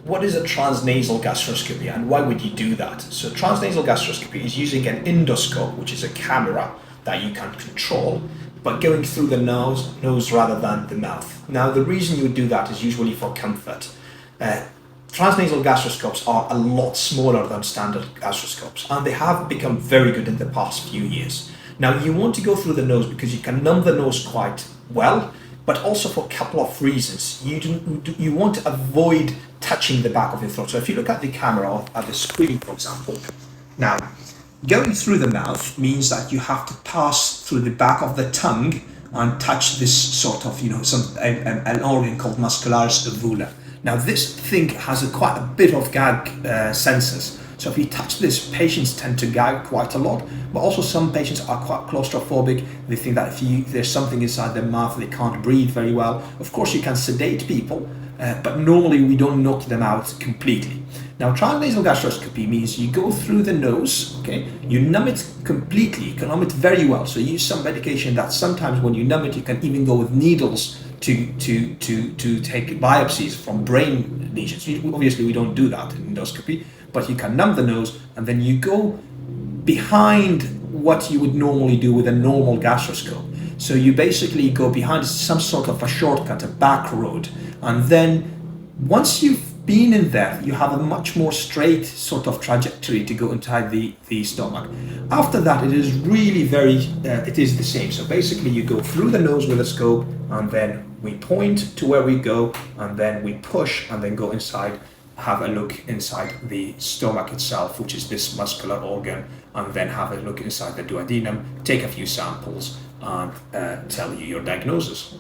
What is a transnasal gastroscopy and why would you do that? So transnasal gastroscopy is using an endoscope, which is a camera that you can control, but going through the nose rather than the mouth. Now, the reason you would do that is usually for comfort. Transnasal gastroscopes are a lot smaller than standard gastroscopes, and they have become very good in the past few years. Now, you want to go through the nose because you can numb the nose quite well, but also for a couple of reasons. You want to avoid touching the back of your throat. So if you look at the camera or at the screen, for example, now, going through the mouth means that you have to pass through the back of the tongue and touch this sort of, an organ called muscularis uvula. Now, this thing has quite a bit of gag sensors. So if you touch this, patients tend to gag quite a lot, but also some patients are quite claustrophobic. They think that if there's something inside their mouth, they can't breathe very well. Of course, you can sedate people, but normally we don't knock them out completely. Now, transnasal gastroscopy means you go through the nose, okay? You numb it completely, you can numb it very well. So you use some medication that sometimes when you numb it, you can even go with needles to take biopsies from brain lesions. Obviously, we don't do that in endoscopy, but you can numb the nose and then you go behind what you would normally do with a normal gastroscope. So you basically go behind some sort of a shortcut, a back road, and then once you've been in there, you have a much more straight sort of trajectory to go inside the stomach. After that, it is really it is the same. So basically you go through the nose with a scope and then we point to where we go and then we push and then go inside, have a look inside the stomach itself, which is this muscular organ, and then have a look inside the duodenum, take a few samples and tell you your diagnosis.